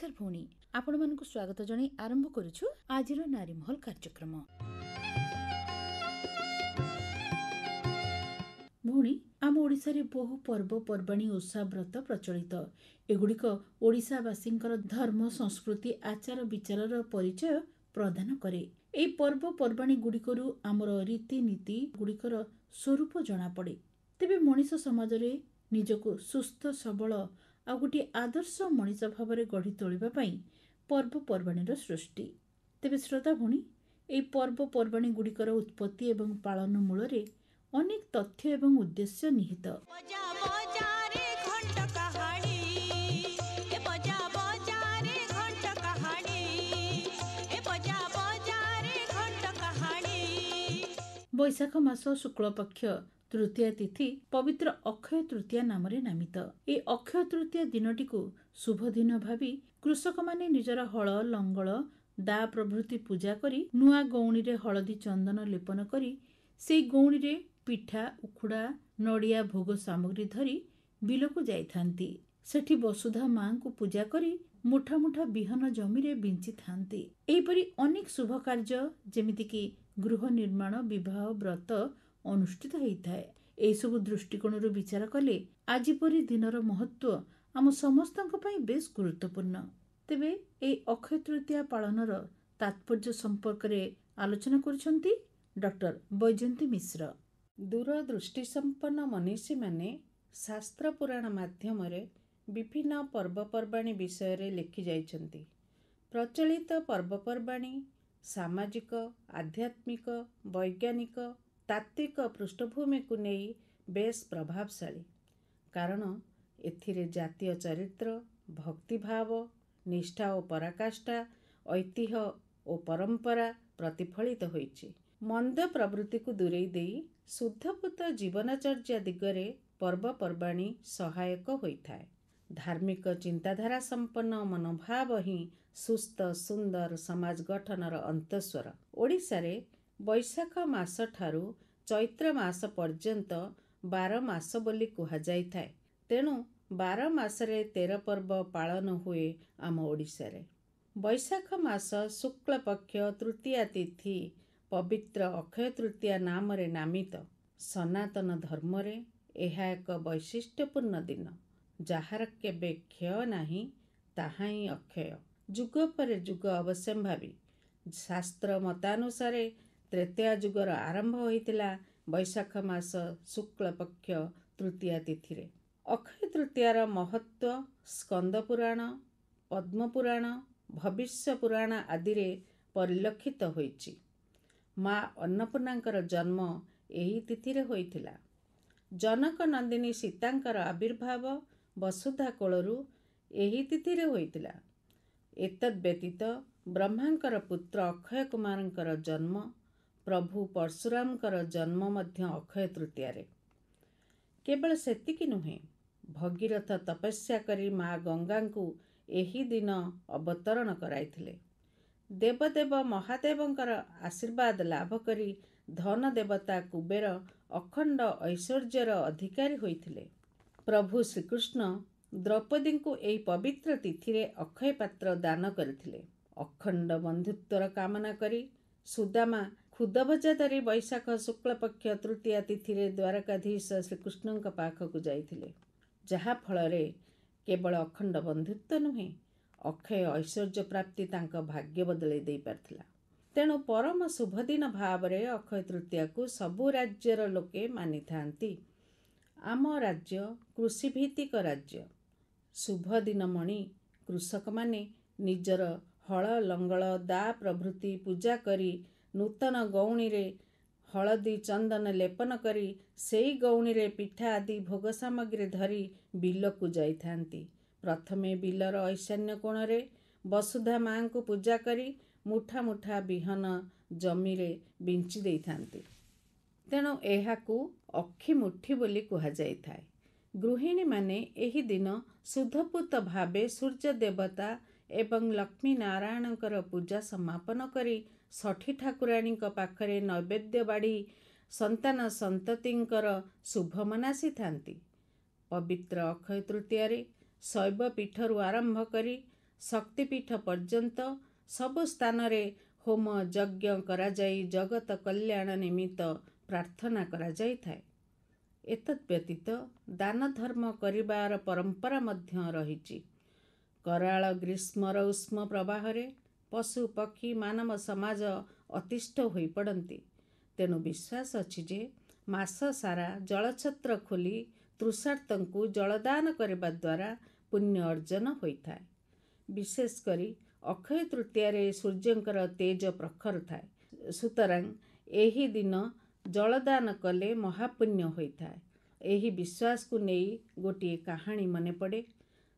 नमस्कार भौणी आपण मानकु स्वागत जणाई आरंभ करूछु आजिर नारी महल कार्यक्रम। भौणी आम ओडिसा रे बहु पर्व पर्वाणी ओषा व्रत प्रचलित। एगुड़िक ओडिसावासींकर धर्म संस्कृति आचार विचारर परिचय प्रदान करे। एई पर्व पर्वाणी गुड़िकरू आमर रीतिनीति गुड़िकर स्वरूप जना पड़े। तेबे मनीष समाज रे निजको सुस्थ सबल आ गोटे आदर्श मनीष भाव में गढ़ी तोलिबा पई पर्वपर्वाणीर सृष्टि। तेबे श्रोता भौणी एई पर्वपर्वाणी गुड़िकर उत्पत्ति एवं पालन मूल रे अनेक तथ्य एवं उद्देश्य निहित। बैशाख मास शुक्ल पक्ष तृतीया तिथि पवित्र अक्षय तृतीया नाम नामित। ए अक्षय तृतीया दिनटी को शुभ दिन भावी कृषक माने निजर हल लंगल दा प्रभृति पूजा करी नुआ गौणी रे हलदी चंदन लेपन करी से गौणी रे पिठा उखुड़ा नड़िया भोग सामग्री धरी बिलकु जाइथांती। सेठी वसुधा मां को पूजा करी मुठा मुठा बिहन जमी रे बिंची थांती। एहिपरि अनेक शुभ कार्य जेमिति कि गृह निर्माण विवाह व्रत अनुष्ठित होता है। एई सब दृष्टिकोण विचार कले आज परी दिनर महत्व आम समस्तक पई बेस गुरुत्वपूर्ण। तेबे एई अक्षय तृतीया पालनर तात्पर्य संपर्क रे आलोचना करुछंती डॉक्टर बैजयंती मिश्र। दूरदृष्टि संपन्न मनीषी माने शास्त्र पुराण माध्यम रे विभिन्न पर्वपर्वाणी विषय रे लिखि जाइछंती। प्रचलित पर्वपर्वाणी सामाजिक आध्यात्मिक वैज्ञानिक तात्विक पृष्ठभूमि को नहीं बेस प्रभावशाली। कारण एथिरे जातीय चरित्र भक्तिभाव निष्ठा और पराकाष्ठा ऐतिह्य और परंपरा प्रतिफलित होइछि। मंद प्रवृत्ति को दूरेई देई शुद्धपूत जीवनचर्या दिगरे पर्वपर्वाणी सहायक होइथाय। धार्मिक चिंताधारा संपन्न मनोभाव ही सुस्थ सुंदर समाज गठनर अंतस्वर। ओडिशा रे बैशाख मास ठारू चैत्र मास पर्यंत 12 मास बोली कुहा जाइथाय। तेणु 12 मासरे 13 पर्व पालन हुए आम ओडिशा रे। बैशाख मास शुक्ल पक्ष तृतीया तिथि पवित्र अक्षय तृतीया नाम रे नामित। सनातन धर्म रे एहा एक वैशिष्ट्यपूर्ण दिन जहार केबे क्षय नाही ताहा ही अक्षय। जुग पर जुग अवश्यंभावी। शास्त्र मतानुसार त्रेतया युगर आरंभ होइतिला बैशाख मास शुक्ल पक्ष तृतीया तिथि रे। अक्षय तृतीयार महत्व स्कंद पुराण पद्म पुराण भविष्य पुराण आदि रे परिलक्षित होइछि। माँ अन्नपूर्णांकर जन्म एही तिथि रे होइतिला। जनक नंदिनी सीतांकर आविर्भाव वसुधा कोलरू एही तिथि रे होइतिला। एतद् व्यतीत ब्रह्मांकर पुत्र अक्षय कुमारंकर जन्म प्रभु परशुरामकर जन्म मध्य अक्षय तृतीया रे। केवल सेतिकी नुहे भगीरथ तपस्या करी माँ गंगा को एही दिन अवतरण कराइथिले। देवदेव महादेवंकर आशीर्वाद लाभ करी धन देवता कुबेर अखंड ऐश्वर्यर अधिकारी होइथिले। प्रभु श्रीकृष्ण द्रौपदी को एई पवित्र तिथि रे अक्षय पात्र दान करथिले। अखंड बंधुत्वर कामना करी सुदामा खुदभजा धरी बैशाख शुक्ल पक्ष तृतीया तिथि रे द्वारकाधीश श्रीकृष्ण पाखक जाइथिले। जहा फलरे केवल अखंड बंधुत्व नुहे अक्षय ऐश्वर्य प्राप्ति तांका भाग्य बदले दे पारथिला। तेणु परम शुभ दिन भाव रे अक्षय तृतीया को सबु राज्यर लोके मानि थांती। आम राज्य कृषिभित्तिक राज्य। शुभ दिन मणि कृषक माने निजर हल लंगल दा प्रभृति पूजा करी नूतन गौणी रे हलदी चंदन लेपन करी सेई गौणी रे पिठा आदि भोग सामग्री धरी बिल को जाइथांती। प्रथमे बिलर ईशान्य कोण रे वसुधा मां को पूजा करी मुठा मुठा बिहन जमी रे बिंची देइथांती। तेणु एहाकू अक्षी मुठी बोली कुहा जाइथाय। गृहिणी माने एही दिन शुद्धपूत भावे सूर्य देवता एवं लक्ष्मी नारायणकर पूजा समापन करी षठी ठाकुराणी पाखरे नैवेद्य बाढ़ी संतान संततिंकर शुभ मनासी थांती। पवित्र अक्षय तृतीया रे शैव पीठरू आरंभ करी ଶକ୍ତିପୀଠ ପର୍ଯ୍ୟନ୍ତ ସବୁ ସ୍ଥାନରେ ହୋମ ଯଜ୍ଞ କରାଯାଇ ଜଗତ କଲ୍ୟାଣ ନିମିତ୍ତ ପ୍ରାର୍ଥନା କରାଯାଇଥାଏ। ଏତଦ୍ ବ୍ୟତୀତ ଦାନ ଧର୍ମ କରିବାର ପରମ୍ପରା ମଧ୍ୟ ରହିଛି। କରାଳ ଗ୍ରୀଷ୍ମର ଉଷ୍ମ ପ୍ରବାହରେ ପଶୁ ପକ୍ଷୀ ମାନବ ସମାଜ ଅତିଷ୍ଠ ହୋଇପଡ଼ନ୍ତି। ତେଣୁ ବିଶ୍ୱାସ ଅଛି ଯେ ମାସ ସାରା ଜଳଛତ୍ର ଖୋଲି ତୃଷାର୍ତ୍ତଙ୍କୁ ଜଳଦାନ କରିବା ଦ୍ୱାରା ପୁଣ୍ୟ ଅର୍ଜନ ହୋଇଥାଏ। ବିଶେଷ କରି ଅକ୍ଷୟ ତୃତୀୟାରେ ସୂର୍ଯ୍ୟଙ୍କର ତେଜ ପ୍ରଖର ଥାଏ। ସୁତରାଂ ଏହି ଦିନ ଜଳଦାନ କଲେ ମହାପୁଣ୍ୟ ହୋଇଥାଏ। ଏହି ବିଶ୍ୱାସକୁ ନେଇ ଗୋଟିଏ କାହାଣୀ ମନେପଡ଼େ।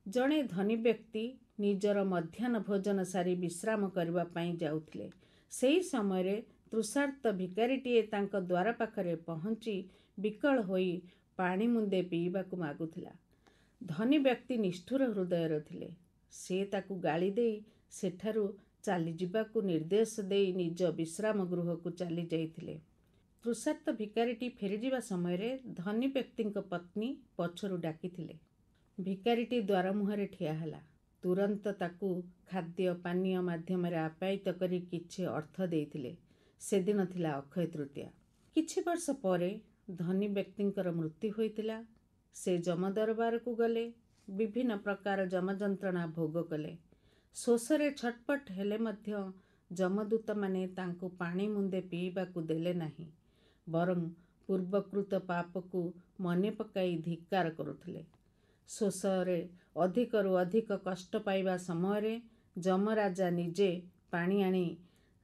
ଜଣେ ଧନୀ ବ୍ୟକ୍ତି ନିଜର ମଧ୍ୟାହ୍ନ ଭୋଜନ ସାରି ବିଶ୍ରାମ କରିବା ପାଇଁ ଯାଉଥିଲେ। ସେହି ସମୟରେ ତୃଷାର୍ତ୍ତ ଭିକାରୀଟିଏ ତାଙ୍କ ଦ୍ୱାର ପାଖରେ ପହଞ୍ଚି ବିକଳ ହୋଇ ପାଣି ମୁନ୍ଦେ ପିଇବାକୁ ମାଗୁଥିଲା। ଧନୀ ବ୍ୟକ୍ତି ନିଷ୍ଠୁର ହୃଦୟର ଥିଲେ। ସେ ତାକୁ ଗାଳି ଦେଇ ସେଠାରୁ ଚାଲିଯିବାକୁ ନିର୍ଦ୍ଦେଶ ଦେଇ ନିଜ ବିଶ୍ରାମ ଗୃହକୁ ଚାଲି ଯାଇଥିଲେ। ତୃଷାର୍ତ୍ତ ଭିକାରୀଟି ଫେରିଯିବା ସମୟରେ ଧନୀ ବ୍ୟକ୍ତିଙ୍କ ପତ୍ନୀ ପଛରୁ ଡାକିଥିଲେ। ଭିକାରୀଟି ଦ୍ୱାର ମୁହଁରେ ଠିଆ ହେଲା। ତୁରନ୍ତ ତାକୁ ଖାଦ୍ୟ ପାନୀୟ ମାଧ୍ୟମରେ ଆପ୍ୟାୟିତ କରି କିଛି ଅର୍ଥ ଦେଇଥିଲେ। ସେଦିନ ଥିଲା ଅକ୍ଷୟ ତୃତୀୟା। କିଛି ବର୍ଷ ପରେ ଧନୀ ବ୍ୟକ୍ତିଙ୍କର ମୃତ୍ୟୁ ହୋଇଥିଲା। ସେ ଯମଦରବାରକୁ ଗଲେ। ବିଭିନ୍ନ ପ୍ରକାର ଯମଯନ୍ତ୍ରଣା ଭୋଗ କଲେ। ଶୋଷରେ ଛଟପଟ ହେଲେ ମଧ୍ୟ ଯମଦୂତମାନେ ତାଙ୍କୁ ପାଣି ମୁନ୍ଦେ ପିଇବାକୁ ଦେଲେ ନାହିଁ। ବରଂ ପୂର୍ବକୃତ ପାପକୁ ମନେ ପକାଇ ଧିକ୍କାର କରୁଥିଲେ। ଶୋଷରେ ଅଧିକରୁ ଅଧିକ କଷ୍ଟ ପାଇବା ସମୟରେ ଯମରାଜା ନିଜେ ପାଣି ଆଣି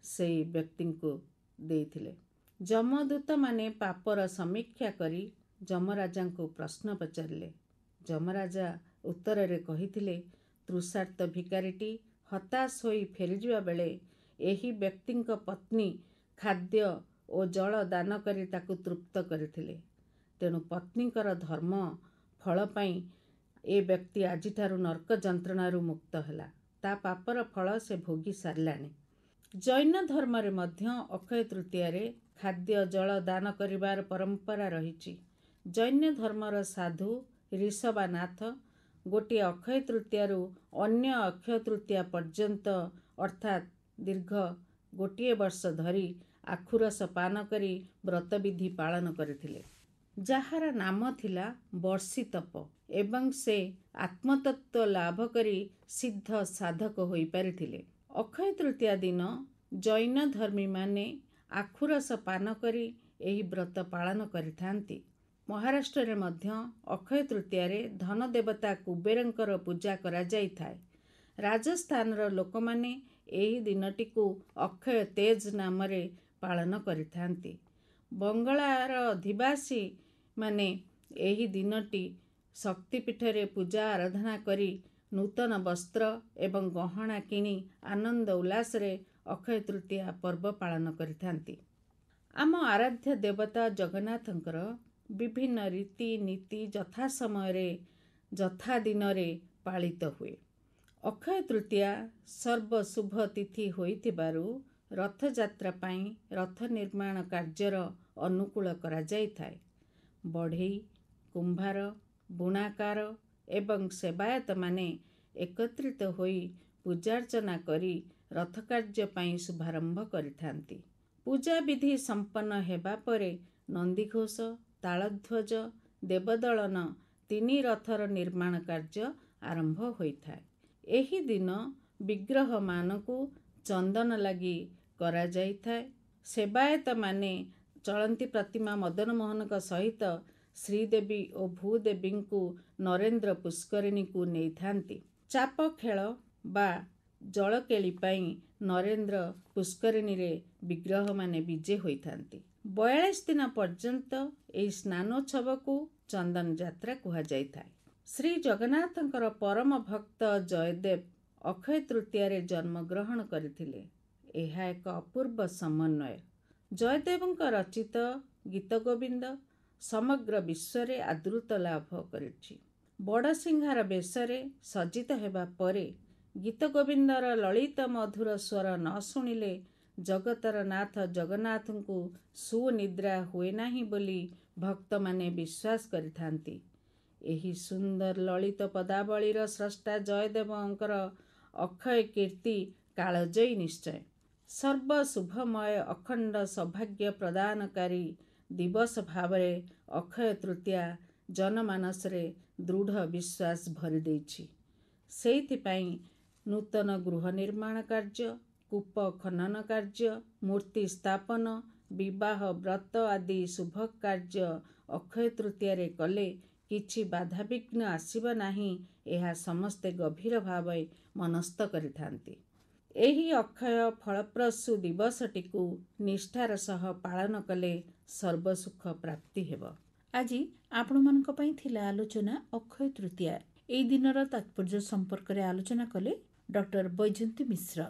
ସେହି ବ୍ୟକ୍ତିଙ୍କୁ ଦେଇଥିଲେ। ଯମଦୂତମାନେ ପାପର ସମୀକ୍ଷା କରି ଯମରାଜାଙ୍କୁ ପ୍ରଶ୍ନ ପଚାରିଲେ। ଯମରାଜା ଉତ୍ତରରେ କହିଥିଲେ, ତୃଷାର୍ତ୍ତ ଭିକାରୀଟି ହତାଶ ହୋଇ ଫେରିଯିବା ବେଳେ ଏହି ବ୍ୟକ୍ତିଙ୍କ ପତ୍ନୀ ଖାଦ୍ୟ ଓ ଜଳ ଦାନ କରି ତାକୁ ତୃପ୍ତ କରିଥିଲେ। ତେଣୁ ପତ୍ନୀଙ୍କର ଧର୍ମ ଫଳ ପାଇଁ ଏ ବ୍ୟକ୍ତି ଆଜିଠାରୁ ନର୍କ ଯନ୍ତ୍ରଣାରୁ ମୁକ୍ତ ହେଲା। ତା ପାପର ଫଳ ସେ ଭୋଗି ସାରିଲାଣି। ଜୈନ ଧର୍ମରେ ମଧ୍ୟ ଅକ୍ଷୟ ତୃତୀୟାରେ ଖାଦ୍ୟ ଜଳ ଦାନ କରିବାର ପରମ୍ପରା ରହିଛି। ଜୈନ ଧର୍ମର ସାଧୁ ଋଷଭାନାଥ ଗୋଟିଏ ଅକ୍ଷୟ ତୃତୀୟାରୁ ଅନ୍ୟ ଅକ୍ଷୟ ତୃତୀୟା ପର୍ଯ୍ୟନ୍ତ ଅର୍ଥାତ୍ ଦୀର୍ଘ ଗୋଟିଏ ବର୍ଷ ଧରି ଆଖୁରସ ପାନ କରି ବ୍ରତବିଧି ପାଳନ କରିଥିଲେ। ଯାହାର ନାମ ଥିଲା ବର୍ଷିତପ ଏବଂ ସେ ଆତ୍ମତତ୍ତ୍ୱ ଲାଭ କରି ସିଦ୍ଧ ସାଧକ ହୋଇପାରିଥିଲେ। ଅକ୍ଷୟ ତୃତୀୟା ଦିନ ଜୈନ ଧର୍ମୀମାନେ ଆଖୁରସ ପାନ କରି ଏହି ବ୍ରତ ପାଳନ କରିଥାନ୍ତି। ମହାରାଷ୍ଟ୍ରରେ ମଧ୍ୟ ଅକ୍ଷୟ ତୃତୀୟାରେ ଧନ ଦେବତା କୁବେରଙ୍କର ପୂଜା କରାଯାଇଥାଏ। ରାଜସ୍ଥାନର ଲୋକମାନେ ଏହି ଦିନଟିକୁ ଅକ୍ଷୟ ତେଜ ନାମରେ ପାଳନ କରିଥାନ୍ତି। ବଙ୍ଗଳାର ଅଧିବାସୀ ମାନେ ଏହି ଦିନଟି ଶକ୍ତିପୀଠରେ ପୂଜା ଆରାଧନା କରି ନୂତନ ବସ୍ତ୍ର ଏବଂ ଗହଣା କିଣି ଆନନ୍ଦ ଉଲ୍ଲାସରେ ଅକ୍ଷୟ ତୃତୀୟା ପର୍ବ ପାଳନ କରିଥାନ୍ତି। ଆମ ଆରାଧ୍ୟ ଦେବତା ଜଗନ୍ନାଥଙ୍କର ବିଭିନ୍ନ ରୀତି ନୀତି ଯଥା ସମୟରେ ଯଥା ଦିନରେ ପାଳିତ ହୁଏ। ଅକ୍ଷୟ ତୃତୀୟା ସର୍ବଶୁଭ ତିଥି ହୋଇଥିବାରୁ ରଥଯାତ୍ରା ପାଇଁ ରଥ ନିର୍ମାଣ କାର୍ଯ୍ୟର ଅନୁକୂଳ କରାଯାଇଥାଏ। ବଢ଼େଇ, କୁମ୍ଭାର, ବୁଣାକାର ଏବଂ ସେବାୟତମାନେ ଏକତ୍ରିତ ହୋଇ ପୂଜାର୍ଚ୍ଚନା କରି ରଥକାର୍ଯ୍ୟ ପାଇଁ ଶୁଭାରମ୍ଭ କରିଥାନ୍ତି। ପୂଜାବିଧି ସମ୍ପନ୍ନ ହେବା ପରେ ନନ୍ଦିଘୋଷ, ତାଳଧ୍ୱଜ, ଦେବଦଳନ ତିନି ରଥର ନିର୍ମାଣ କାର୍ଯ୍ୟ ଆରମ୍ଭ ହୋଇଥାଏ। ଏହି ଦିନ ବିଗ୍ରହମାନଙ୍କୁ ଚନ୍ଦନ ଲାଗି କରାଯାଇଥାଏ। ସେବାୟତମାନେ ଚଳନ୍ତି ପ୍ରତିମା ମଦନମୋହନଙ୍କ ସହିତ ଶ୍ରୀଦେବୀ ଓ ଭୂଦେବୀଙ୍କୁ ନରେନ୍ଦ୍ର ପୁଷ୍କରିଣୀକୁ ନେଇଥାନ୍ତି। ଚାପ ଖେଳ ବା ଜଳକେଳି ପାଇଁ ନରେନ୍ଦ୍ର ପୁଷ୍କରିଣୀରେ ବିଗ୍ରହମାନେ ବିଜେ ହୋଇଥାନ୍ତି। 42 ଦିନ ପର୍ଯ୍ୟନ୍ତ ଏହି ସ୍ନାନୋତ୍ସବକୁ ଚନ୍ଦନ ଯାତ୍ରା କୁହାଯାଇଥାଏ। ଶ୍ରୀ ଜଗନ୍ନାଥଙ୍କର ପରମ ଭକ୍ତ ଜୟଦେବ ଅକ୍ଷୟ ତୃତୀୟାରେ ଜନ୍ମଗ୍ରହଣ କରିଥିଲେ। ଏହା ଏକ ଅପୂର୍ବ ସମନ୍ୱୟ। ଜୟଦେବଙ୍କ ରଚିତ ଗୀତଗୋବିନ୍ଦ ସମଗ୍ର ବିଶ୍ୱରେ ଆଦୃତ ଲାଭ କରିଛି। ବଡ଼ସିଂହାର ବେଶରେ ସଜ୍ଜିତ ହେବା ପରେ ଗୀତଗୋବିନ୍ଦର ଲଳିତ ମଧୁର ସ୍ୱର ନ ଶୁଣିଲେ ଜଗତର ନାଥ ଜଗନ୍ନାଥଙ୍କୁ ସୁନିଦ୍ରା ହୁଏ ନାହିଁ ବୋଲି ଭକ୍ତମାନେ ବିଶ୍ୱାସ କରିଥାନ୍ତି। ଏହି ସୁନ୍ଦର ଲଳିତ ପଦାବଳୀର ସ୍ରଷ୍ଟା ଜୟଦେବଙ୍କର ଅକ୍ଷୟ କୀର୍ତ୍ତି କାଳଜୟୀ ନିଶ୍ଚୟ। ସର୍ବଶୁଭମୟ ଅଖଣ୍ଡ ସୌଭାଗ୍ୟ ପ୍ରଦାନକାରୀ ଦିବସ ଭାବରେ ଅକ୍ଷୟ ତୃତୀୟା ଜନମାନସରେ ଦୃଢ଼ ବିଶ୍ୱାସ ଭରିଦେଇଛି। ସେଇଥିପାଇଁ ନୂତନ ଗୃହ ନିର୍ମାଣ କାର୍ଯ୍ୟ, କୂପ ଖନନ କାର୍ଯ୍ୟ, ମୂର୍ତ୍ତି ସ୍ଥାପନ, ବିବାହ ବ୍ରତ ଆଦି ଶୁଭ କାର୍ଯ୍ୟ ଅକ୍ଷୟ ତୃତୀୟାରେ କଲେ କିଛି ବାଧାବିଘ୍ନ ଆସିବ ନାହିଁ, ଏହା ସମସ୍ତେ ଗଭୀର ଭାବେ ମନସ୍ଥ କରିଥାନ୍ତି। ଏହି ଅକ୍ଷୟ ଫଳପ୍ରସୂ ଦିବସଟିକୁ ନିଷ୍ଠାର ସହ ପାଳନ କଲେ ସର୍ବସୁଖ ପ୍ରାପ୍ତି ହେବ। ଆଜି ଆପଣମାନଙ୍କ ପାଇଁ ଥିଲା ଆଲୋଚନା ଅକ୍ଷୟ ତୃତୀୟା। ଏହି ଦିନର ତାତ୍ପର୍ଯ୍ୟ ସମ୍ପର୍କରେ ଆଲୋଚନା କଲେ ଡକ୍ଟର ବୈଜୟନ୍ତୀ ମିଶ୍ର।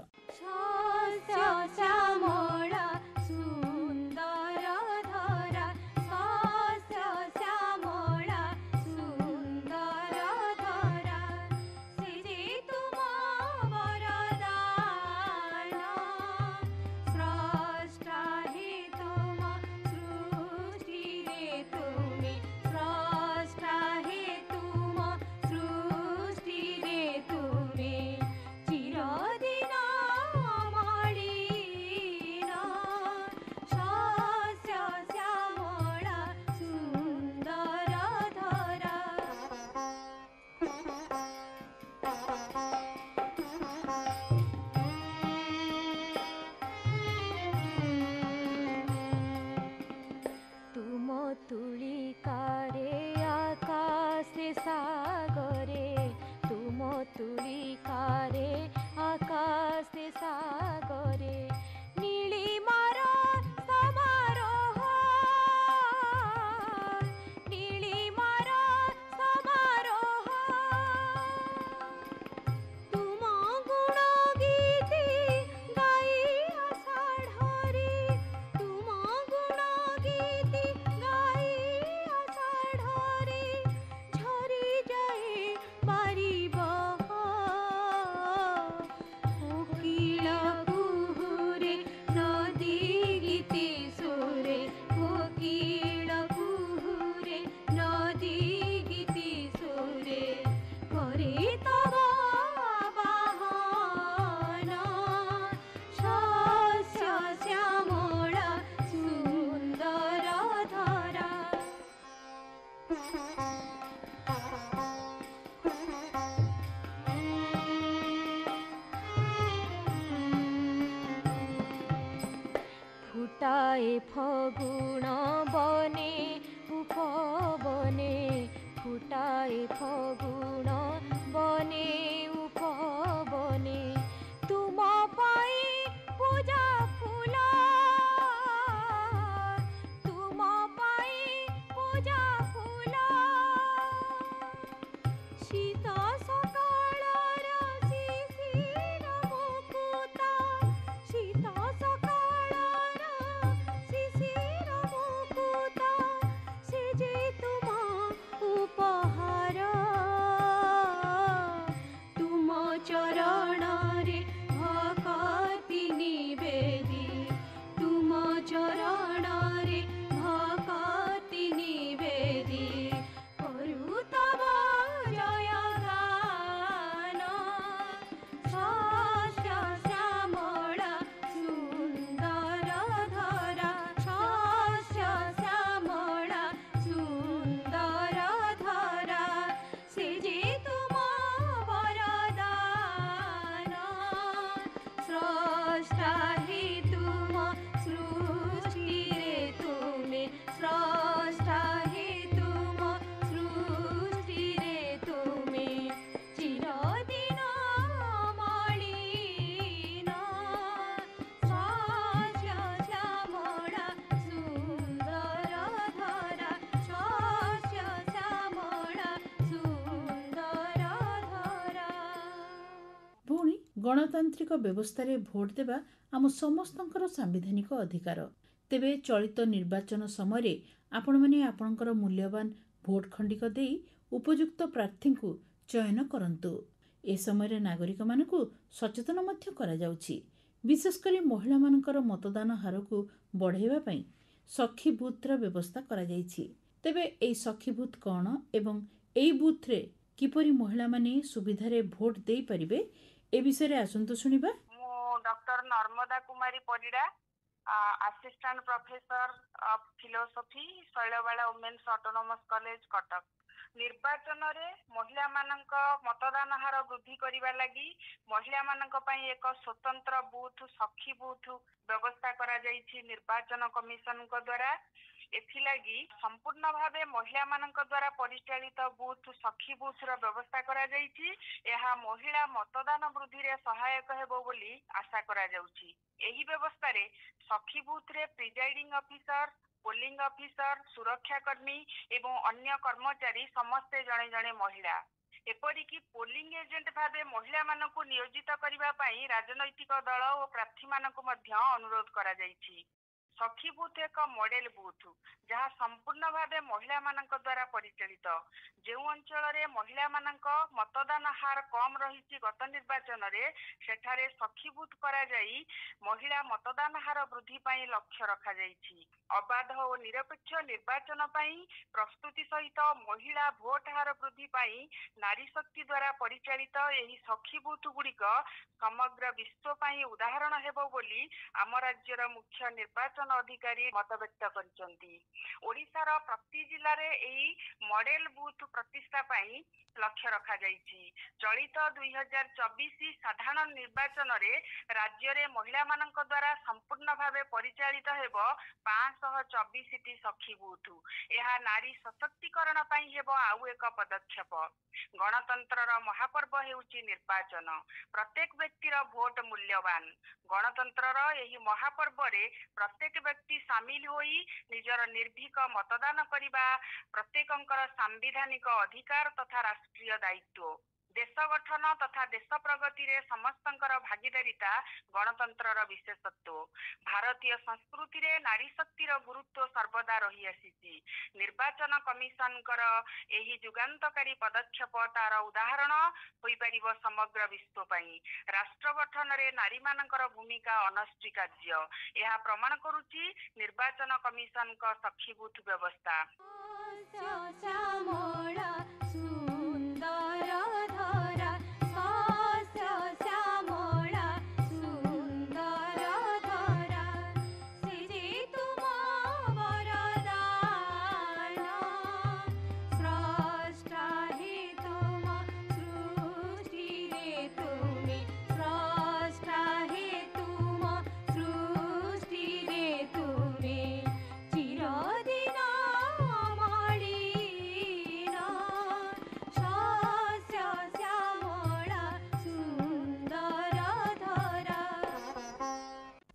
फुटाए फगुण बने उपबने, फुटाए फगुण बने उपबने, तुम पाई पूजा फूल, तुम पाई पूजा फूल, शीत सकाळर शिशिर मुकुता, शीत सकाळर शिशिर मुकुता, से जे तुम उपहार, तुम चरण रे भक्ति निवेदी, तुम चरण रे भक्ति निवेदी, करू तव जय गान, शस्य श्यामल सुंदर धरा, शस्य श्यामल सुंदर धरा, से जे तुम वरदान, स्रष्टा हि तुम सृष्टि रे तुमे, स्रष्टा हि तुम सृष्टि रे तुमे, चिरदिन मलिन, शस्य श्यामल सुंदर धरा, शस्य श्यामल सुंदर धरा। ଭଉଣୀ, ଗଣତାନ୍ତ୍ରିକ ବ୍ୟବସ୍ଥାରେ ଭୋଟ ଦେବା ଆମ ସମସ୍ତଙ୍କର ସାମ୍ବିଧାନିକ ଅଧିକାର। ତେବେ ଚଳିତ ନିର୍ବାଚନ ସମୟରେ ଆପଣମାନେ ଆପଣଙ୍କର ମୂଲ୍ୟବାନ ଭୋଟ ଖଣ୍ଡିକ ଦେଇ ଉପଯୁକ୍ତ ପ୍ରାର୍ଥୀଙ୍କୁ ଚୟନ କରନ୍ତୁ। ଏ ସମୟରେ ନାଗରିକମାନଙ୍କୁ ସଚେତନ ମଧ୍ୟ କରାଯାଉଛି। ବିଶେଷ କରି ମହିଳାମାନଙ୍କର ମତଦାନ ହାରକୁ ବଢ଼ାଇବା ପାଇଁ ସଖୀ ବୁଥର ବ୍ୟବସ୍ଥା କରାଯାଇଛି। ତେବେ ଏହି ସଖୀ ବୁଥ କ'ଣ ଏବଂ ଏହି ବୁଥରେ କିପରି ମହିଳାମାନେ ସୁବିଧାରେ ଭୋଟ ଦେଇପାରିବେ, ए विषय आसंतु शुणिबा। ମୁଁ doctor Narmada Kumari Parida, assistant professor of philosophy, Shailabala women's autonomous college Cuttack. ନିର୍ବାଚନରେ ମହିଳାମାନଙ୍କ ମତଦାନ ହାର ବୃଦ୍ଧି କରିବା ଲାଗି ମହିଳାମାନଙ୍କ ପାଇଁ ଏକ ସ୍ୱତନ୍ତ୍ର ବୁଥ ସଖୀ ବୁଥ ବ୍ୟବସ୍ଥା କରାଯାଇଛି ନିର୍ବାଚନ କମିଶନଙ୍କ ଦ୍ୱାରା। ଏଥିଲାଗି ସମ୍ପୂର୍ଣ୍ଣ ଭାବେ ମହିଳାମାନଙ୍କ ଦ୍ୱାରା ପରିଚାଳିତ ବୁଥ ସଖୀ ବୁଥର ବ୍ୟବସ୍ଥା କରାଯାଇଛି। ଏହା ମହିଳା ମତଦାନ ବୃଦ୍ଧିରେ ସହାୟକ ହେବ ବୋଲି ଆଶା କରାଯାଉଛି। ଏହି ବ୍ୟବସ୍ଥାରେ ସଖୀ ବୁଥରେ ପ୍ରିଜାଇଡିଂ ଅଫିସର, ପୋଲିଂ ଅଫିସର, ସୁରକ୍ଷାକର୍ମୀ ଏବଂ ଅନ୍ୟ କର୍ମଚାରୀ ସମସ୍ତେ ଜଣେ ଜଣେ ମହିଳା। ଏପରିକି ପୋଲିଂ ଏଜେଣ୍ଟ ଭାବେ ମହିଳାମାନଙ୍କୁ ନିୟୋଜିତ କରିବା ପାଇଁ ରାଜନୈତିକ ଦଳ ଓ ପ୍ରାର୍ଥୀମାନଙ୍କୁ ମଧ୍ୟ ଅନୁରୋଧ କରାଯାଇଛି। ସଖୀ ବୁଥ ଏକ ମଡେଲ ବୁଥ ଯାହା ସମ୍ପୂର୍ଣ୍ଣ ଭାବେ ମହିଳାମାନଙ୍କ ଦ୍ୱାରା ପରିଚାଳିତ। ଯେଉଁ ଅଞ୍ଚଳରେ ମହିଳାମାନଙ୍କ ମତଦାନ ହାର କମ୍ ରହିଛି ଗତ ନିର୍ବାଚନରେ, ସେଠାରେ ସଖୀ ବୁଥ କରାଯାଇ ମହିଳା ମତଦାନ ହାର ବୃଦ୍ଧି ପାଇଁ ଲକ୍ଷ୍ୟ ରଖାଯାଇଛି। ଅବାଧ ଓ ନିରପେକ୍ଷ ନିର୍ବାଚନ ପାଇଁ ପ୍ରସ୍ତୁତି ସହିତ ମହିଳା ଭୋଟ ହାର ବୃଦ୍ଧି ପାଇଁ ନାରୀ ଶକ୍ତି ଦ୍ୱାରା ପରିଚାଳିତ ଏହି ସଖୀ ବୁଥ ଗୁଡ଼ିକ ସମଗ୍ର ବିଶ୍ୱ ପାଇଁ ଉଦାହରଣ ହେବ ବୋଲି ଆମ ରାଜ୍ୟର ମୁଖ୍ୟ ନିର୍ବାଚନ ଅଧିକାରୀ ମତବ୍ୟକ୍ତ କରିଛନ୍ତି। ଓଡ଼ିଶାର ପ୍ରତି ଜିଲ୍ଲାରେ ଏହି ମଡେଲ ବୁଥ ପ୍ରତିଷ୍ଠା ପାଇଁ ଲକ୍ଷ୍ୟ ରଖାଯାଇଛି। ଚଳିତ 2024 ସାଧାରଣ ନିର୍ବାଚନରେ ରାଜ୍ୟରେ ମହିଳାମାନଙ୍କ ଦ୍ୱାରା ସମ୍ପୂର୍ଣ୍ଣ ଭାବେ ପରିଚାଳିତ ହେବ 524ଟି ସଖୀ ବୁଥ। ଏହା ନାରୀ ସଶକ୍ତିକରଣ ପାଇଁ ହେବ ଆଉ ଏକ ପଦକ୍ଷେପ। ଗଣତନ୍ତ୍ରର ମହାପର୍ବ ହେଉଛି ନିର୍ବାଚନ। ପ୍ରତ୍ୟେକ ବ୍ୟକ୍ତିର ଭୋଟ ମୂଲ୍ୟବାନ। ଗଣତନ୍ତ୍ରର ଏହି ମହାପର୍ବରେ ପ୍ରତ୍ୟେକ ବ୍ୟକ୍ତି ସାମିଲ ହୋଇ ନିଜର ନିର୍ଭୀକ ମତଦାନ କରିବା ପ୍ରତ୍ୟେକଙ୍କର ସାମ୍ବିଧାନିକ ଅଧିକାର ତଥା ରାଷ୍ଟ୍ରୀୟ ଦାୟିତ୍ୱ। ଦେଶ ଗଠନ ତଥା ଦେଶ ପ୍ରଗତିରେ ସମସ୍ତଙ୍କର ଭାଗିଦାରିତା ଗଣତନ୍ତ୍ରର ବିଶେଷତ୍ୱ। ଭାରତୀୟ ସଂସ୍କୃତିରେ ନାରୀ ଶକ୍ତିର ଗୁରୁତ୍ୱ ସର୍ବଦା ରହିଆସିଛି। ନିର୍ବାଚନ କମିଶନଙ୍କର ଏହି ଯୁଗାନ୍ତକାରୀ ପଦକ୍ଷେପ ତାର ଉଦାହରଣ ହୋଇପାରିବ ସମଗ୍ର ବିଶ୍ୱ ପାଇଁ। ରାଷ୍ଟ୍ର ଗଠନରେ ନାରୀମାନଙ୍କର ଭୂମିକା ଅନସ୍ୱୀକାର୍ଯ୍ୟ। ଏହା ପ୍ରମାଣ କରୁଛି ନିର୍ବାଚନ କମିଶନଙ୍କ ସଖୀ ବୁଥ ବ୍ୟବସ୍ଥା। ଶ୍ୟାମଳା ସୁନ୍ଦର ଧରା, ଶସ୍ୟ ଶ୍ୟାମଳା ସୁନ୍ଦର ଧରା, ସେ ଯେ ତୁମ ବରଦାନ, ସ୍ରଷ୍ଟା হে ତୁମ ସୃଷ୍ଟିରେ ତୁମେ, ସ୍ରଷ୍ଟା হে ତୁମ ସୃଷ୍ଟିରେ ତୁମେ, ଚିରଦିନ ଅମଳିନ, ଶସ୍ୟ ଶ୍ୟାମଳା ସୁନ୍ଦର ଧରା।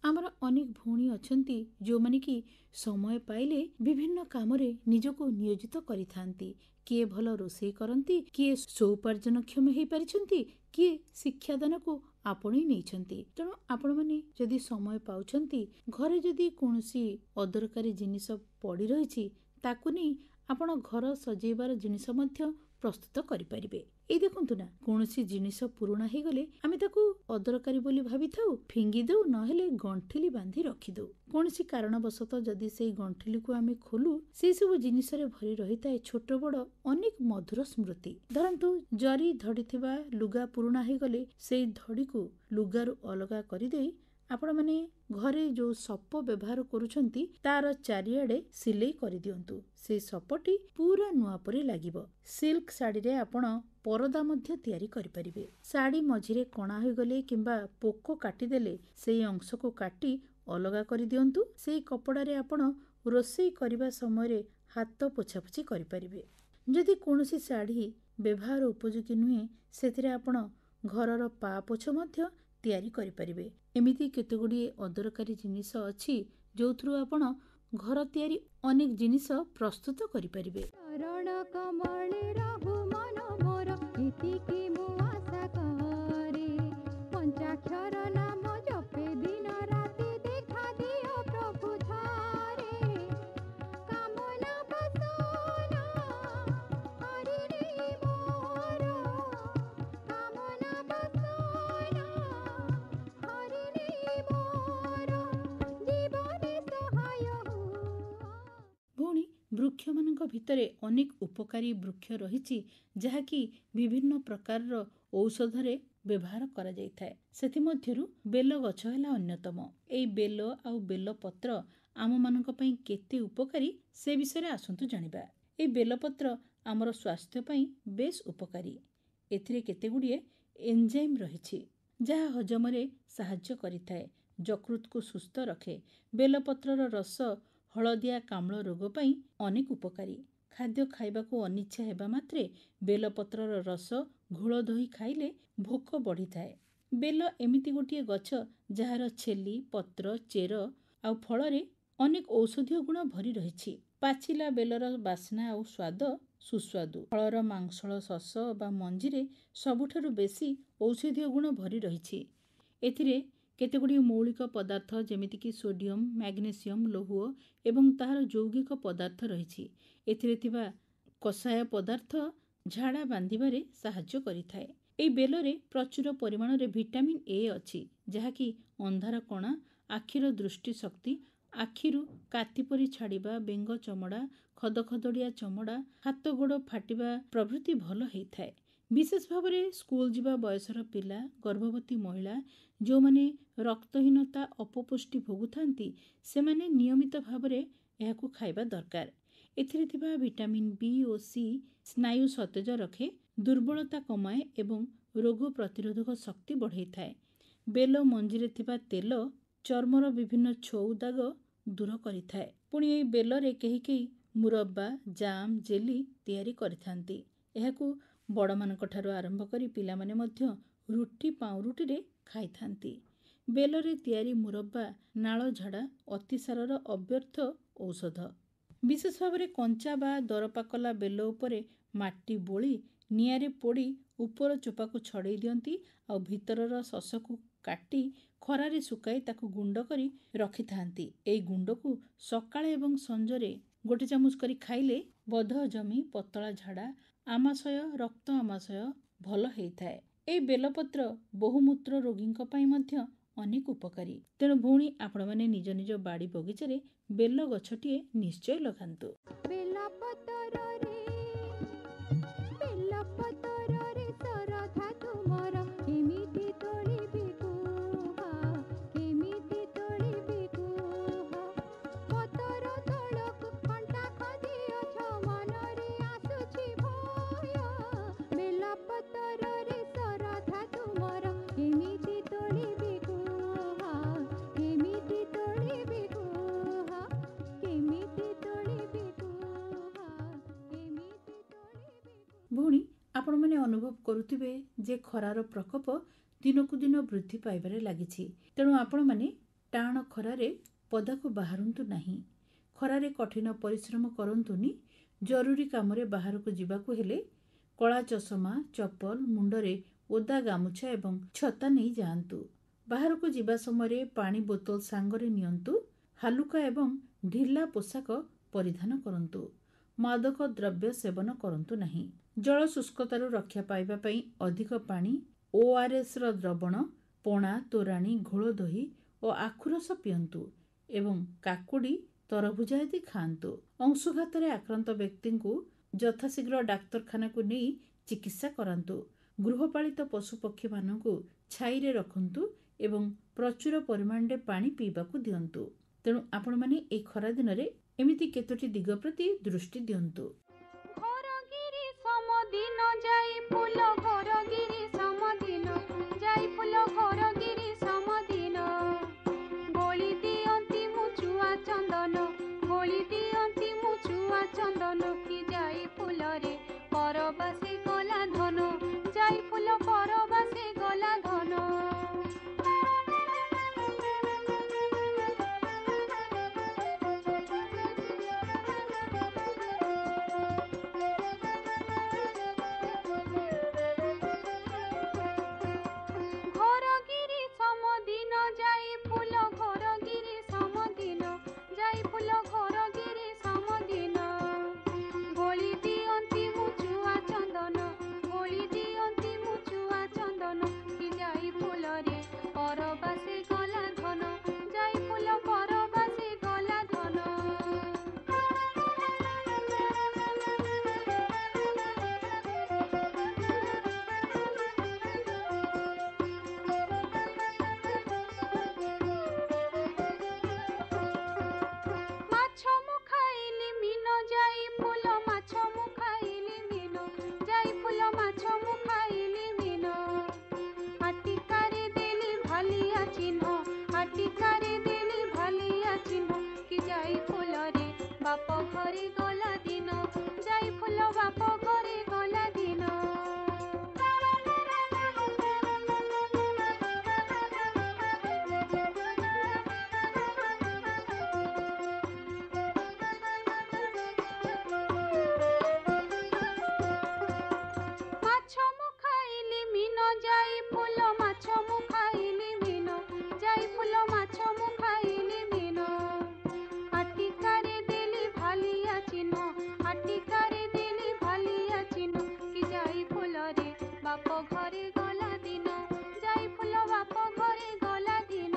ଆମର ଅନେକ ଭଉଣୀ ଅଛନ୍ତି ଯେଉଁମାନେ କି ସମୟ ପାଇଲେ ବିଭିନ୍ନ କାମରେ ନିଜକୁ ନିୟୋଜିତ କରିଥାନ୍ତି। କିଏ ଭଲ ରୋଷେଇ କରନ୍ତି, କିଏ ସୌପାର୍ଜନକ୍ଷମ ହେଇପାରିଛନ୍ତି, କିଏ ଶିକ୍ଷାଦାନକୁ ଆପଣେଇ ନେଇଛନ୍ତି। ତେଣୁ ଆପଣମାନେ ଯଦି ସମୟ ପାଉଛନ୍ତି, ଘରେ ଯଦି କୌଣସି ଅଦରକାରୀ ଜିନିଷ ପଡ଼ି ରହିଛି, ତାକୁ ନେଇ ଆପଣ ଘର ସଜେଇବାର ଜିନିଷ ମଧ୍ୟ ପ୍ରସ୍ତୁତ କରିପାରିବେ। ଏଇ ଦେଖନ୍ତୁ ନା, କୌଣସି ଜିନିଷ ପୁରୁଣା ହେଇଗଲେ ଆମେ ତାକୁ ଅଦରକାରୀ ବୋଲି ଭାବିଥାଉ, ଫିଙ୍ଗି ଦଉ, ନହେଲେ ଗଣ୍ଠିଲି ବାନ୍ଧି ରଖିଦଉ। କୌଣସି କାରଣବଶତଃ ଯଦି ସେଇ ଗଣ୍ଠିଲିକୁ ଆମେ ଖୋଲୁ, ସେଇ ସବୁ ଜିନିଷରେ ଭରି ରହିଥାଏ ଛୋଟ ବଡ଼ ଅନେକ ମଧୁର ସ୍ମୃତି। ଧରନ୍ତୁ, ଜରି ଧଡ଼ିଥିବା ଲୁଗା ପୁରୁଣା ହେଇଗଲେ ସେଇ ଧଡ଼ିକୁ ଲୁଗାରୁ ଅଲଗା କରିଦେଇ ଆପଣମାନେ ଘରେ ଯୋଉ ସପ ବ୍ୟବହାର କରୁଛନ୍ତି ତାର ଚାରିଆଡେ ସିଲେଇ କରିଦିଅନ୍ତୁ। ସେଇ ସପଟି ପୁରା ନୂଆ ପରି ଲାଗିବ। ସିଲ୍କ ଶାଢ଼ୀରେ ଆପଣ ପରଦା ମଧ୍ୟ ତିଆରି କରିପାରିବେ। ଶାଢ଼ୀ ମଝିରେ କଣା ହୋଇଗଲେ କିମ୍ବା ପୋକ କାଟିଦେଲେ ସେଇ ଅଂଶକୁ କାଟି ଅଲଗା କରିଦିଅନ୍ତୁ। ସେଇ କପଡ଼ାରେ ଆପଣ ରୋଷେଇ କରିବା ସମୟରେ ହାତ ପୋଛାପୋଛି କରିପାରିବେ। ଯଦି କୌଣସି ଶାଢ଼ୀ ବ୍ୟବହାର ଉପଯୋଗୀ ନୁହେଁ, ସେଥିରେ ଆପଣ ଘରର ପା ପୋଛ ମଧ୍ୟ ତିଆରି କରିପାରିବେ। ଏମିତି କେତେଗୁଡ଼ିଏ ଅଦରକାରୀ ଜିନିଷ ଅଛି ଯୋଉଥିରୁ ଆପଣ ଘର ତିଆରି ଅନେକ ଜିନିଷ ପ୍ରସ୍ତୁତ କରିପାରିବେ। ଚରଣ କମଳେ ରହୁ ମନ ମୋର, ଏତିକି ମୁଁ ଆଶା କରେ। ପଞ୍ଚାକ୍ଷର ନାମ ଜପେ ଦିନ ରାତି, ଦେଖା ଦିଅ ପ୍ରଭୁ ଥରେ। କାମନା ବାସନା ହରିରେ ମୋର, କାମନା ବାସନା ହରିରେ ମୋର, ଜୀବନେ ସହାୟ ହୁଅ। ଭଉଣୀ, ବୃକ୍ଷ ବୃକ୍ଷମାନଙ୍କ ଭିତରେ ଅନେକ ଉପକାରୀ ବୃକ୍ଷ ରହିଛି ଯାହାକି ବିଭିନ୍ନ ପ୍ରକାରର ଔଷଧରେ ବ୍ୟବହାର କରାଯାଇଥାଏ। ସେଥିମଧ୍ୟରୁ ବେଲ ଗଛ ହେଲା ଅନ୍ୟତମ। ଏଇ ବେଲ ଆଉ ବେଲ ପତ୍ର ଆମମାନଙ୍କ ପାଇଁ କେତେ ଉପକାରୀ ସେ ବିଷୟରେ ଆସନ୍ତୁ ଜାଣିବା। ଏଇ ବେଲପତ୍ର ଆମର ସ୍ୱାସ୍ଥ୍ୟ ପାଇଁ ବେଶ୍ ଉପକାରୀ। ଏଥିରେ କେତେଗୁଡ଼ିଏ ଏନଜାଇମ୍ ରହିଛି ଯାହା ହଜମରେ ସାହାଯ୍ୟ କରିଥାଏ, ଯକୃତକୁ ସୁସ୍ଥ ରଖେ। ବେଲପତ୍ରର ରସ ହଳଦିଆ କାମ୍ଳ ରୋଗ ପାଇଁ ଅନେକ ଉପକାରୀ। ଖାଦ୍ୟ ଖାଇବାକୁ ଅନିଚ୍ଛା ହେବା ମାତ୍ରେ ବେଲପତ୍ରର ରସ ଘୋଳ ଦହି ଖାଇଲେ ଭୋକ ବଢ଼ିଥାଏ। ବେଲ ଏମିତି ଗୋଟିଏ ଗଛ ଯାହାର ଛେଲି, ପତ୍ର, ଚେର ଆଉ ଫଳରେ ଅନେକ ଔଷଧୀୟ ଗୁଣ ଭରି ରହିଛି। ପାଚିଲା ବେଲର ବାସ୍ନା ଆଉ ସ୍ୱାଦ ସୁସ୍ୱାଦୁ। ଫଳର ମାଂସଳ ଶସ ବା ମଞ୍ଜିରେ ସବୁଠାରୁ ବେଶୀ ଔଷଧୀୟ ଗୁଣ ଭରି ରହିଛି। ଏଥିରେ କେତେଗୁଡ଼ିଏ ମୌଳିକ ପଦାର୍ଥ ଯେମିତିକି ସୋଡ଼ିୟମ୍, ମ୍ୟାଗ୍ନେସିୟମ୍, ଲୌହ ଏବଂ ତାହାର ଯୌଗିକ ପଦାର୍ଥ ରହିଛି। ଏଥିରେ ଥିବା କଷାୟ ପଦାର୍ଥ ଝାଡ଼ା ବାନ୍ଧିବାରେ ସାହାଯ୍ୟ କରିଥାଏ। ଏହି ବେଲରେ ପ୍ରଚୁର ପରିମାଣରେ ଭିଟାମିନ୍ ଏ ଅଛି ଯାହାକି ଅନ୍ଧାର କଣା, ଆଖିର ଦୃଷ୍ଟି ଶକ୍ତି, ଆଖିରୁ କାତି ପରି ଛାଡ଼ିବା, ବେଙ୍ଗ ଚମଡ଼ା, ଖଦଖଦଡ଼ିଆ ଚମଡ଼ା, ହାତ ଗୋଡ଼ ଫାଟିବା ପ୍ରଭୃତି ଭଲ ହେଇଥାଏ। ବିଶେଷ ଭାବରେ ସ୍କୁଲ ଯିବା ବୟସର ପିଲା, ଗର୍ଭବତୀ ମହିଳା, ଯେଉଁମାନେ ରକ୍ତହୀନତା ଅପପୁଷ୍ଟି ଭୋଗୁଥାନ୍ତି ସେମାନେ ନିୟମିତ ଭାବରେ ଏହାକୁ ଖାଇବା ଦରକାର। ଏଥିରେ ଥିବା ଭିଟାମିନ୍ ବି ଓ ସି ସ୍ନାୟୁ ସତେଜ ରଖେ, ଦୁର୍ବଳତା କମାଏ ଏବଂ ରୋଗ ପ୍ରତିରୋଧକ ଶକ୍ତି ବଢ଼ାଇଥାଏ। ବେଲ ମଞ୍ଜିରେ ଥିବା ତେଲ ଚର୍ମର ବିଭିନ୍ନ ଛଉ ଦାଗ ଦୂର କରିଥାଏ। ପୁଣି ଏହି ବେଲରେ କେହି କେହି ମୁରବ୍ବା, ଜାମ୍, ଜେଲି ତିଆରି କରିଥାନ୍ତି। ଏହାକୁ ବଡ଼ମାନଙ୍କ ଠାରୁ ଆରମ୍ଭ କରି ପିଲାମାନେ ମଧ୍ୟ ରୁଟି ପାଉଁରୁଟିରେ ଖାଇଥାନ୍ତି। ବେଲରେ ତିଆରି ମୁରବ୍ବା ନାଳଝାଡ଼ା, ଅତିସାରର ଅବ୍ୟର୍ଥ ଔଷଧ। ବିଶେଷ ଭାବରେ କଞ୍ଚା ବା ଦରପାକଲା ବେଲ ଉପରେ ମାଟି ବୋଳି ନିଆଁରେ ପୋଡ଼ି ଉପର ଚୋପାକୁ ଛଡ଼େଇ ଦିଅନ୍ତି ଆଉ ଭିତରର ଶସକୁ କାଟି ଖରାରେ ଶୁକାଇ ତାକୁ ଗୁଣ୍ଡ କରି ରଖିଥାନ୍ତି। ଏହି ଗୁଣ୍ଡକୁ ସକାଳେ ଏବଂ ସଞ୍ଜରେ 1 ଚାମଚ କରି ଖାଇଲେ ବଦହଜମି, ପତଳା ଝାଡ଼ା, ଆମାଶୟ, ରକ୍ତ ଆମାଶୟ ଭଲ ହେଇଥାଏ। ଏହି ବେଲପତ୍ର ବହୁମୂତ୍ର ରୋଗୀଙ୍କ ପାଇଁ ମଧ୍ୟ ଅନେକ ଉପକାରୀ। ତେଣୁ ଭଉଣୀ, ଆପଣମାନେ ନିଜ ନିଜ ବାଡ଼ି ବଗିଚାରେ ବେଲ ଗଛଟିଏ ନିଶ୍ଚୟ ଲଗାନ୍ତୁ। ବେଲପତରରେ ସରଧା ତୁମର କେମିତି ତୋଳିବି କୁହ, କେମିତି ତୋଳିବି କୁହ। ପତର ତଳକୁ କଣ୍ଟା ଖୋଦିଅଛ, ମନରେ ଆସୁଛି ଭୟ। ବେଲପତରରେ ସରଧା ତୁମର କେମିତି ତୋଳିବି କୁହ, କେମିତି ତୋଳିବି କୁହ, କେମିତି ତୋଳିବି କୁହ, କେମିତି ତୋଳିବି। ଭଉଣୀ, ଆପଣମାନେ ଅନୁଭବ କରୁଥିବେ ଯେ ଖରାର ପ୍ରକୋପ ଦିନକୁ ଦିନ ବୃଦ୍ଧି ପାଇବାରେ ଲାଗିଛି। ତେଣୁ ଆପଣମାନେ ଟାଣ ଖରାରେ ପଦାକୁ ବାହାରନ୍ତୁ ନାହିଁ। ଖରାରେ କଠିନ ପରିଶ୍ରମ କରନ୍ତୁନି। ଜରୁରୀ କାମରେ ବାହାରକୁ ଯିବାକୁ ହେଲେ କଳା ଚଷମା, ଚପଲ, ମୁଣ୍ଡରେ ଓଦା ଗାମୁଛା ଏବଂ ଛତା ନେଇ ଯାଆନ୍ତୁ। ବାହାରକୁ ଯିବା ସମୟରେ ପାଣି ବୋତଲ ସାଙ୍ଗରେ ନିଅନ୍ତୁ। ହାଲୁକା ଏବଂ ଢିଲା ପୋଷାକ ପରିଧାନ କରନ୍ତୁ। ମାଦକ ଦ୍ରବ୍ୟ ସେବନ କରନ୍ତୁ ନାହିଁ। ଜଳ ଶୁଷ୍କତାରୁ ରକ୍ଷା ପାଇବା ପାଇଁ ଅଧିକ ପାଣି, ORSର ଦ୍ରବଣ, ପଣା, ତୋରାଣୀ, ଘୋଳ ଦହି ଓ ଆଖୁରସ ପିଅନ୍ତୁ ଏବଂ କାକୁଡ଼ି, ତରଭୁଜ ଆଦି ଖାଆନ୍ତୁ। ଅଂଶୁଘାତରେ ଆକ୍ରାନ୍ତ ବ୍ୟକ୍ତିଙ୍କୁ ଯଥାଶୀଘ୍ର ଡାକ୍ତରଖାନାକୁ ନେଇ ଚିକିତ୍ସା କରାନ୍ତୁ। ଗୃହପାଳିତ ପଶୁପକ୍ଷୀମାନଙ୍କୁ ଛାଇରେ ରଖନ୍ତୁ ଏବଂ ପ୍ରଚୁର ପରିମାଣରେ ପାଣି ପିଇବାକୁ ଦିଅନ୍ତୁ। ତେଣୁ ଆପଣମାନେ ଏହି ଖରା ଦିନରେ ଏମିତି କେତୋଟି ଦିଗ ପ୍ରତି ଦୃଷ୍ଟି ଦିଅନ୍ତୁ। ଘରଗିରି ସମଦିନ ଯାଇ ଫୁଲ, ଘରଗିରି ସମଦିନ ଯାଇ ଫୁଲ, ଘରଗିରି ସମଦିନ। ଗୋଳି ଦିଅନ୍ତି ମୁଚୁଆ ଚନ୍ଦନ, ଗୋଳି ଦିଅନ୍ତି ମୁଚୁଆ ଚନ୍ଦନ। କି ଯାଇ ଫୁଲରେ ପରବାସୀ ଗଲା ଧନ, ଯାଇ ଫୁଲ ପରବାସୀ ଗଲା ଧନ। ଘରଗିରି ସମଦିନ ଯାଇ ଫୁଲ, ଘରଗିରି ସମଦିନ ଯାଇ ଫୁଲ, ଘରଗିରି ସମଦିନ। ଗୋଳି ଦିଅନ୍ତି ମୁଚୁଆ ଚନ୍ଦନ, ଗୋଳି ଦିଅନ୍ତି ମୁଚୁଆ ଚନ୍ଦନ। କି ଯାଇ ଫୁଲରେ ପରବାସୀ ଗଲା ଧନ, ଯାଇ ଫୁଲ ପରବାସୀ ଗଲା ଧନ। ଘରେ ଗଲା ଦିନ ଯାଇ ଫୁଲ ବାପ ଘରେ ଗଲା ଦିନ ମାଛ ମୁଁ ଖାଇଲି ମିନ ଯାଇ ଫୁଲ ମାଛ ମୁଁ ଖାଇଲି ମିନ ଯାଇ ଫୁଲ ମାଛ ମୁଁ ଖାଇଲି ମିନ ଆଟିକାରେ ଦେଲି ଭାଲିଆ ଚିହ୍ନ ଆଟିକାରେ ଦେଲି ଭାଲିଆ ଚିହ୍ନ କି ଯାଇ ଫୁଲରେ ବାପ ଘରେ ଗଲା ଦିନ ଯାଇ ଫୁଲ ବାପ ଘରେ ଗଲା ଦିନ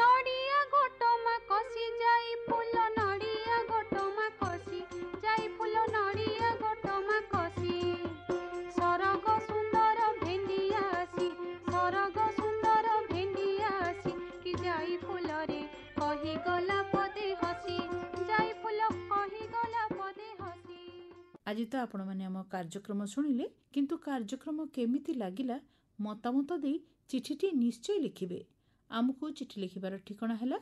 ନଡ଼ିଆ ଗୋଟମା କଷି ଯାଇ ଫୁଲ ନଡ଼ିଆ ଗୋଟମା କଷି ଯାଇ ଫୁଲ ନଡ଼ିଆ ଗୋଟମା କଷି ସରଗ ସୁନ୍ଦର ଭେଣ୍ଡିଆ ଆସି ସରଗ ସୁନ୍ଦର ଭେଣ୍ଡିଆ ଆସି କି ଯାଇ ଫୁଲରେ କହିଗଲା ପଦେ ହସି ଯାଇ ଫୁଲ କହିଗଲା ପଦେ ହସି ଆଜି ତ ଆପଣମାନେ ଆମ କାର୍ଯ୍ୟକ୍ରମ ଶୁଣିଲେ, କିନ୍ତୁ କାର୍ଯ୍ୟକ୍ରମ କେମିତି ଲାଗିଲା ମତାମତ ଦେଇ ଚିଠିଟି ନିଶ୍ଚୟ ଲିଖିବେ। ଆମକୁ ଚିଠି ଲେଖିବାର ଠିକଣା ହେଲା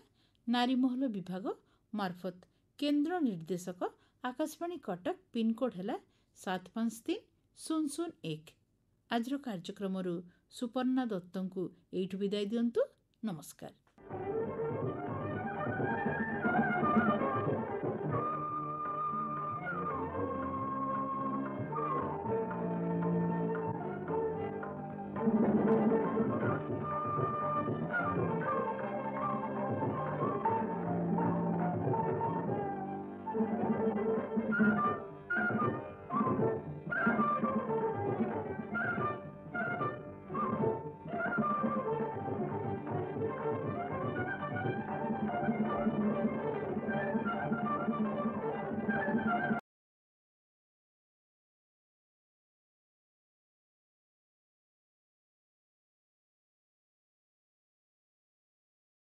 ନାରୀମହଲ ବିଭାଗ ମାର୍ଫତ କେନ୍ଦ୍ର ନିର୍ଦ୍ଦେଶକ ଆକାଶବାଣୀ କଟକ, ପିନକୋଡ୍ ହେଲା 753001। ଆଜିର କାର୍ଯ୍ୟକ୍ରମରୁ ସୁପର୍ଣ୍ଣା ଦତ୍ତଙ୍କୁ ଏଇଠୁ ବିଦାୟ ଦିଅନ୍ତୁ। ନମସ୍କାର।